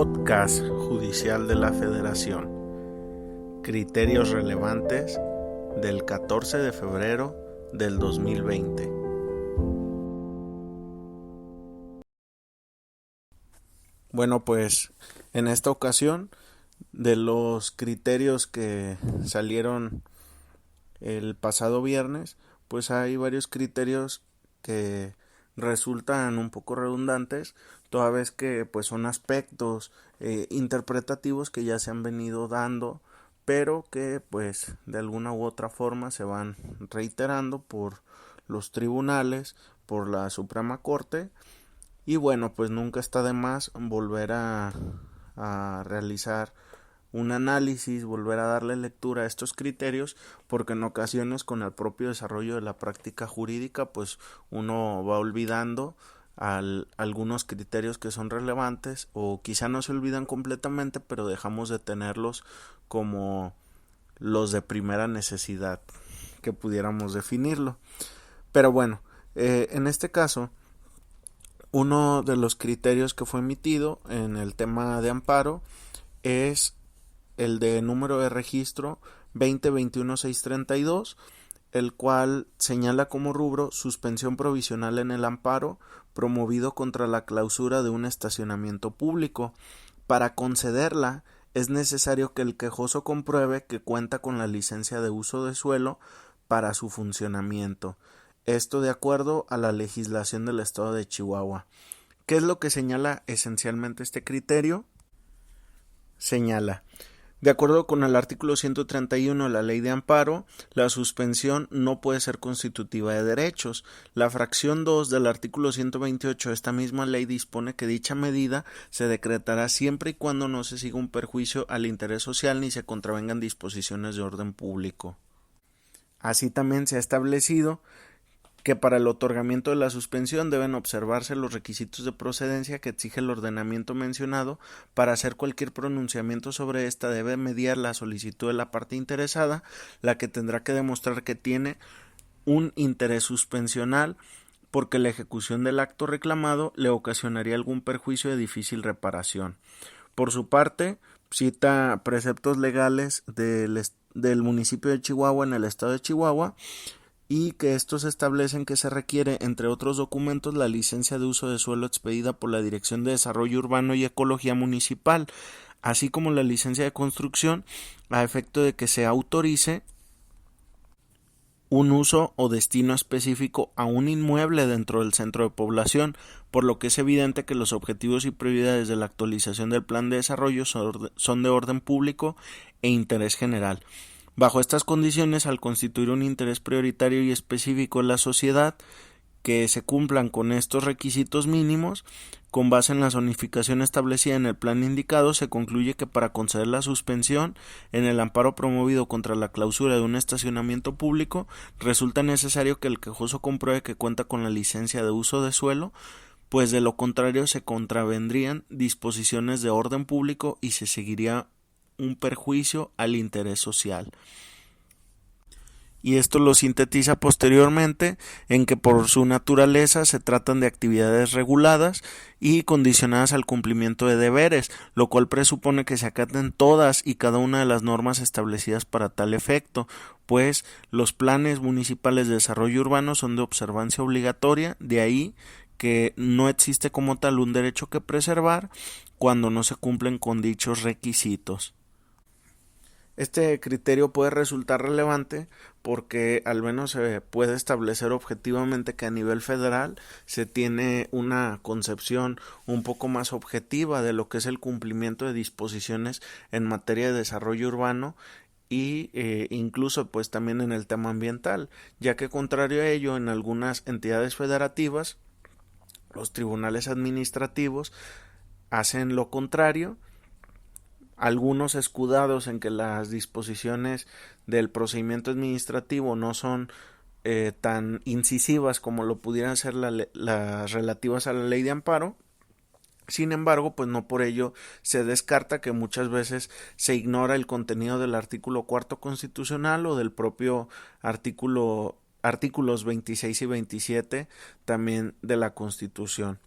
Podcast Judicial de la Federación. Criterios relevantes del 14 de febrero del 2020. Bueno, pues en esta ocasión, de los criterios que salieron el pasado viernes, pues hay varios criterios que resultan un poco redundantes, toda vez que pues son aspectos interpretativos que ya se han venido dando, pero que pues de alguna u otra forma se van reiterando por los tribunales, por la Suprema Corte, y bueno, pues nunca está de más volver a realizar un análisis, volver a darle lectura a estos criterios, porque en ocasiones con el propio desarrollo de la práctica jurídica pues uno va olvidando algunos criterios que son relevantes, o quizá no se olvidan completamente, pero dejamos de tenerlos como los de primera necesidad que pudiéramos definirlo. Pero bueno, en este caso, uno de los criterios que fue emitido en el tema de amparo es el de número de registro 2021-632, el cual señala como rubro suspensión provisional en el amparo promovido contra la clausura de un estacionamiento público. Para concederla es necesario que el quejoso compruebe que cuenta con la licencia de uso de suelo para su funcionamiento. Esto de acuerdo a la legislación del estado de Chihuahua. ¿Qué es lo que señala esencialmente este criterio? Señala: de acuerdo con el artículo 131 de la Ley de Amparo, la suspensión no puede ser constitutiva de derechos. La fracción 2 del artículo 128 de esta misma ley dispone que dicha medida se decretará siempre y cuando no se siga un perjuicio al interés social ni se contravengan disposiciones de orden público. Así también se ha establecido que para el otorgamiento de la suspensión deben observarse los requisitos de procedencia que exige el ordenamiento mencionado. Para hacer cualquier pronunciamiento sobre esta debe mediar la solicitud de la parte interesada, la que tendrá que demostrar que tiene un interés suspensional porque la ejecución del acto reclamado le ocasionaría algún perjuicio de difícil reparación. Por su parte, cita preceptos legales del municipio de Chihuahua en el estado de Chihuahua, y que estos establecen que se requiere, entre otros documentos, la licencia de uso de suelo expedida por la Dirección de Desarrollo Urbano y Ecología Municipal, así como la licencia de construcción, a efecto de que se autorice un uso o destino específico a un inmueble dentro del centro de población, por lo que es evidente que los objetivos y prioridades de la actualización del plan de desarrollo son de orden público e interés general. Bajo estas condiciones, al constituir un interés prioritario y específico en la sociedad, que se cumplan con estos requisitos mínimos, con base en la zonificación establecida en el plan indicado, se concluye que para conceder la suspensión en el amparo promovido contra la clausura de un estacionamiento público, resulta necesario que el quejoso compruebe que cuenta con la licencia de uso de suelo, pues de lo contrario se contravendrían disposiciones de orden público y se seguiría un perjuicio al interés social. Y esto lo sintetiza posteriormente en que por su naturaleza se tratan de actividades reguladas y condicionadas al cumplimiento de deberes, lo cual presupone que se acaten todas y cada una de las normas establecidas para tal efecto, pues los planes municipales de desarrollo urbano son de observancia obligatoria, de ahí que no existe como tal un derecho que preservar cuando no se cumplen con dichos requisitos. Este criterio puede resultar relevante porque al menos se puede establecer objetivamente que a nivel federal se tiene una concepción un poco más objetiva de lo que es el cumplimiento de disposiciones en materia de desarrollo urbano y incluso pues también en el tema ambiental, ya que contrario a ello en algunas entidades federativas los tribunales administrativos hacen lo contrario, algunos escudados en que las disposiciones del procedimiento administrativo no son tan incisivas como lo pudieran ser las relativas a la ley de amparo. Sin embargo, pues no por ello se descarta que muchas veces se ignora el contenido del artículo 4 constitucional o del propio artículos 26 y 27 también de la Constitución.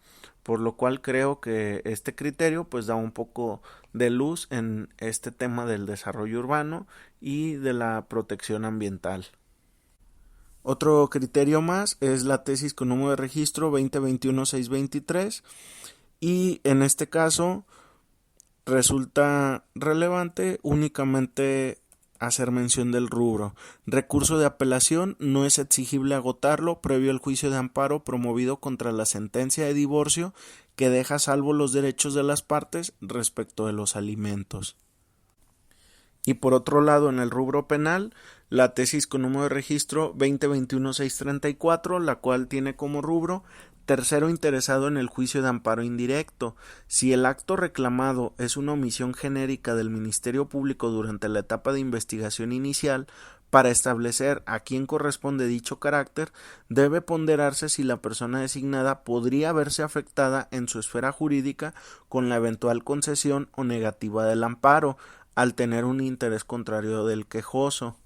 por lo cual creo que este criterio pues da un poco de luz en este tema del desarrollo urbano y de la protección ambiental. Otro criterio más es la tesis con número de registro 2021-623 y en este caso resulta relevante únicamente hacer mención del rubro. Recurso de apelación no es exigible agotarlo previo al juicio de amparo promovido contra la sentencia de divorcio que deja salvo los derechos de las partes respecto de los alimentos. Y por otro lado, en el rubro penal, la tesis con número de registro 2021-634, la cual tiene como rubro tercero interesado en el juicio de amparo indirecto. Si el acto reclamado es una omisión genérica del Ministerio Público durante la etapa de investigación inicial, para establecer a quién corresponde dicho carácter, debe ponderarse si la persona designada podría verse afectada en su esfera jurídica con la eventual concesión o negativa del amparo, al tener un interés contrario del quejoso.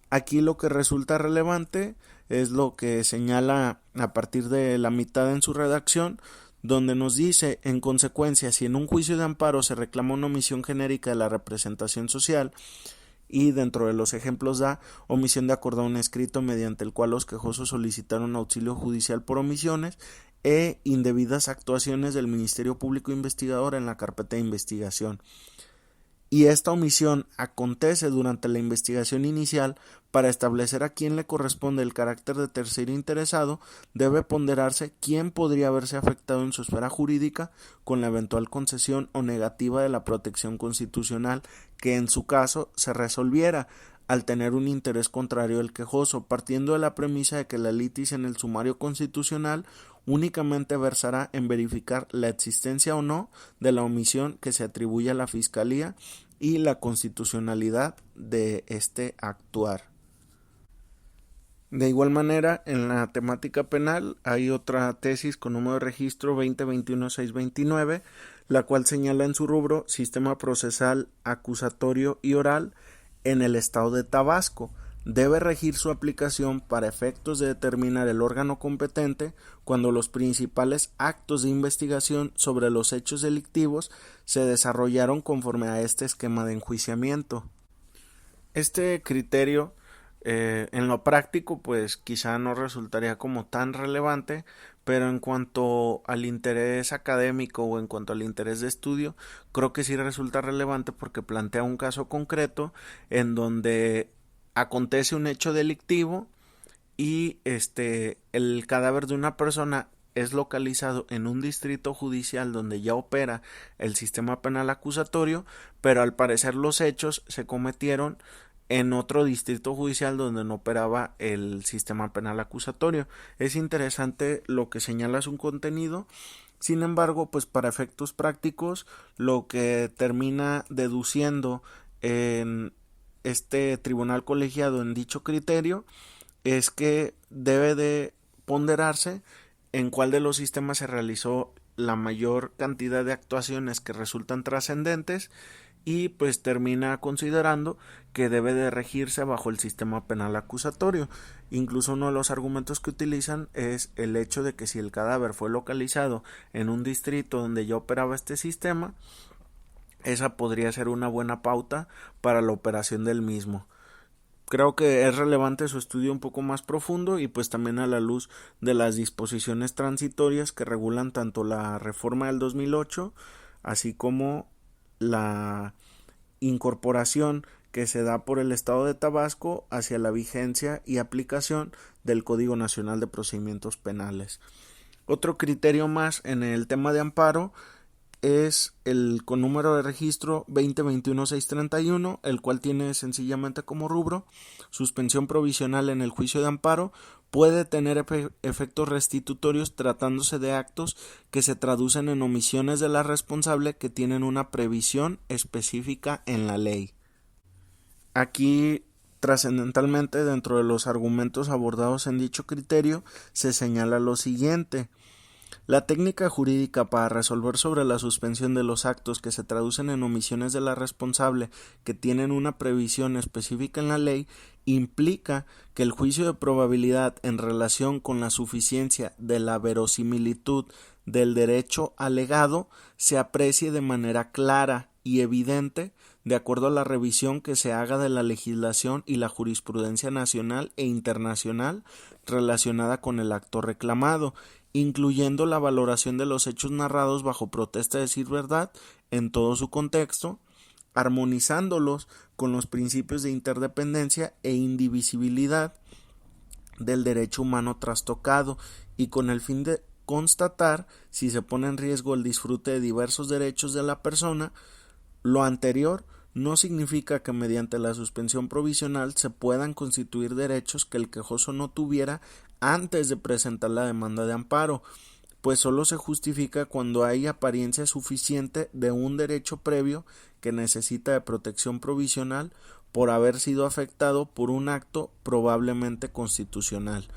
Aquí lo que resulta relevante es lo que señala a partir de la mitad en su redacción, donde nos dice, en consecuencia, si en un juicio de amparo se reclama una omisión genérica de la representación social, y dentro de los ejemplos da omisión de acordar un escrito mediante el cual los quejosos solicitaron auxilio judicial por omisiones e indebidas actuaciones del Ministerio Público Investigador en la carpeta de investigación, y esta omisión acontece durante la investigación inicial, para establecer a quién le corresponde el carácter de tercero interesado, debe ponderarse quién podría verse afectado en su esfera jurídica con la eventual concesión o negativa de la protección constitucional que en su caso se resolviera, al tener un interés contrario del quejoso, partiendo de la premisa de que la litis en el sumario constitucional únicamente versará en verificar la existencia o no de la omisión que se atribuye a la Fiscalía y la constitucionalidad de este actuar. De igual manera, en la temática penal hay otra tesis con número de registro 2021-629, la cual señala en su rubro sistema procesal acusatorio y oral en el estado de Tabasco. Debe regir su aplicación para efectos de determinar el órgano competente cuando los principales actos de investigación sobre los hechos delictivos se desarrollaron conforme a este esquema de enjuiciamiento. Este criterio en lo práctico pues quizá no resultaría como tan relevante, pero en cuanto al interés académico o en cuanto al interés de estudio, creo que sí resulta relevante porque plantea un caso concreto en donde acontece un hecho delictivo y el cadáver de una persona es localizado en un distrito judicial donde ya opera el sistema penal acusatorio, pero al parecer los hechos se cometieron en otro distrito judicial donde no operaba el sistema penal acusatorio. Es interesante lo que señala su contenido. Sin embargo, pues para efectos prácticos, lo que termina deduciendo en este tribunal colegiado en dicho criterio es que debe de ponderarse en cuál de los sistemas se realizó la mayor cantidad de actuaciones que resultan trascendentes, y pues termina considerando que debe de regirse bajo el sistema penal acusatorio. Incluso uno de los argumentos que utilizan es el hecho de que si el cadáver fue localizado en un distrito donde ya operaba este sistema, esa podría ser una buena pauta para la operación del mismo. Creo que es relevante su estudio un poco más profundo y pues también a la luz de las disposiciones transitorias que regulan tanto la reforma del 2008 así como la incorporación que se da por el Estado de Tabasco hacia la vigencia y aplicación del Código Nacional de Procedimientos Penales. Otro criterio más en el tema de amparo es el con número de registro 2021-631, el cual tiene sencillamente como rubro suspensión provisional en el juicio de amparo. Puede tener efectos restitutorios tratándose de actos que se traducen en omisiones de la responsable que tienen una previsión específica en la ley. Aquí, trascendentalmente, dentro de los argumentos abordados en dicho criterio, se señala lo siguiente: la técnica jurídica para resolver sobre la suspensión de los actos que se traducen en omisiones de la responsable que tienen una previsión específica en la ley implica que el juicio de probabilidad en relación con la suficiencia de la verosimilitud del derecho alegado se aprecie de manera clara y evidente de acuerdo a la revisión que se haga de la legislación y la jurisprudencia nacional e internacional relacionada con el acto reclamado, incluyendo la valoración de los hechos narrados bajo protesta de decir verdad en todo su contexto, armonizándolos con los principios de interdependencia e indivisibilidad del derecho humano trastocado y con el fin de constatar si se pone en riesgo el disfrute de diversos derechos de la persona. Lo anterior no significa que mediante la suspensión provisional se puedan constituir derechos que el quejoso no tuviera antes de presentar la demanda de amparo, pues solo se justifica cuando hay apariencia suficiente de un derecho previo que necesita de protección provisional por haber sido afectado por un acto probablemente constitucional.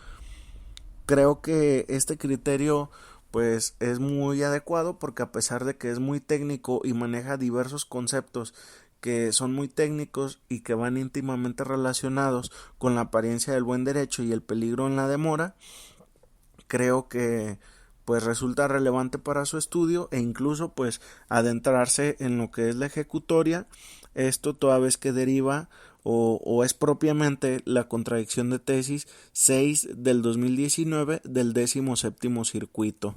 Creo que este criterio pues es muy adecuado porque a pesar de que es muy técnico y maneja diversos conceptos que son muy técnicos y que van íntimamente relacionados con la apariencia del buen derecho y el peligro en la demora, creo que pues resulta relevante para su estudio e incluso pues adentrarse en lo que es la ejecutoria, esto toda vez que deriva o es propiamente la contradicción de tesis 6 del 2019 del 17º circuito.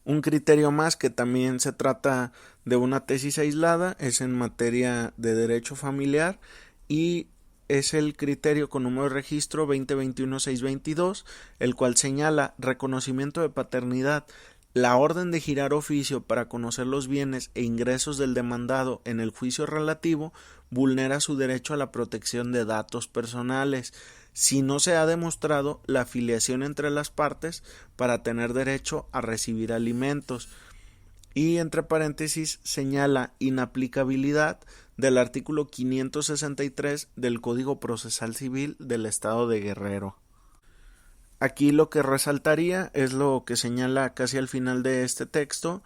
Un criterio más que también se trata de una tesis aislada es en materia de derecho familiar y es el criterio con número de registro 2021-622, el cual señala reconocimiento de paternidad. La orden de girar oficio para conocer los bienes e ingresos del demandado en el juicio relativo vulnera su derecho a la protección de datos personales si no se ha demostrado la afiliación entre las partes para tener derecho a recibir alimentos. Y entre paréntesis señala inaplicabilidad del artículo 563 del Código Procesal Civil del Estado de Guerrero. Aquí lo que resaltaría es lo que señala casi al final de este texto,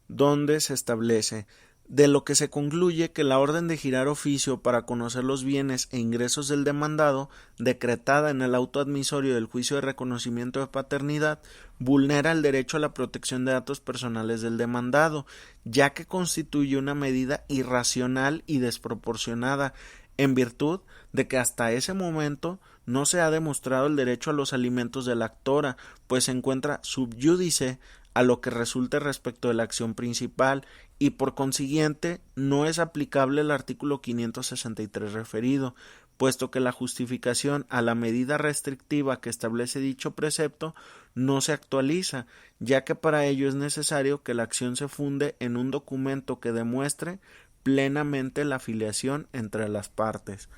donde se establece de lo que se concluye que la orden de girar oficio para conocer los bienes e ingresos del demandado, decretada en el auto admisorio del juicio de reconocimiento de paternidad, vulnera el derecho a la protección de datos personales del demandado, ya que constituye una medida irracional y desproporcionada, en virtud de que hasta ese momento no se ha demostrado el derecho a los alimentos de la actora, pues se encuentra sub iudice a lo que resulte respecto de la acción principal y por consiguiente no es aplicable el artículo 563 referido, puesto que la justificación a la medida restrictiva que establece dicho precepto no se actualiza, ya que para ello es necesario que la acción se funde en un documento que demuestre plenamente la afiliación entre las partes.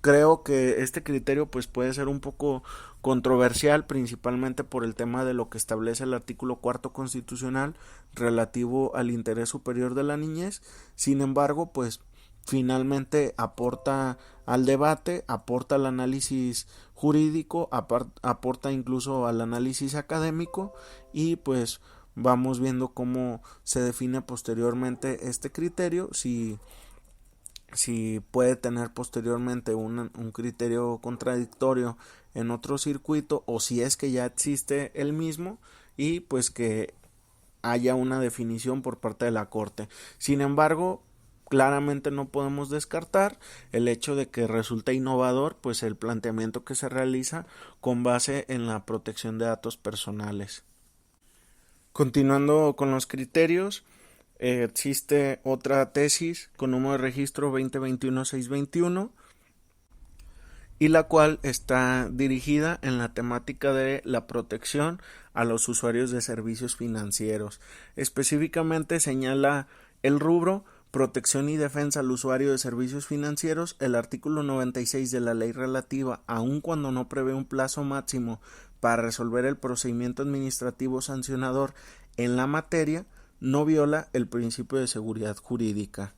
Creo que este criterio pues puede ser un poco controversial, principalmente por el tema de lo que establece el artículo 4 constitucional relativo al interés superior de la niñez. Sin embargo, pues finalmente aporta al debate, aporta al análisis jurídico, aporta incluso al análisis académico y pues vamos viendo cómo se define posteriormente este criterio, si puede tener posteriormente un criterio contradictorio en otro circuito o si es que ya existe el mismo y pues que haya una definición por parte de la Corte. Sin embargo, claramente no podemos descartar el hecho de que resulta innovador pues el planteamiento que se realiza con base en la protección de datos personales. Continuando con los criterios, existe otra tesis con número de registro 2021-621 y la cual está dirigida en la temática de la protección a los usuarios de servicios financieros. Específicamente señala el rubro protección y defensa al usuario de servicios financieros. El artículo 96 de la ley relativa, aun cuando no prevé un plazo máximo para resolver el procedimiento administrativo sancionador en la materia, no viola el principio de seguridad jurídica.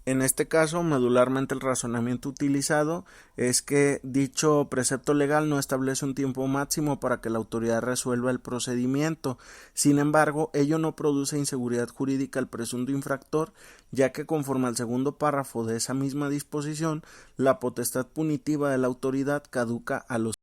En este caso, medularmente el razonamiento utilizado es que dicho precepto legal no establece un tiempo máximo para que la autoridad resuelva el procedimiento. Sin embargo, ello no produce inseguridad jurídica al presunto infractor, ya que conforme al segundo párrafo de esa misma disposición, la potestad punitiva de la autoridad caduca a los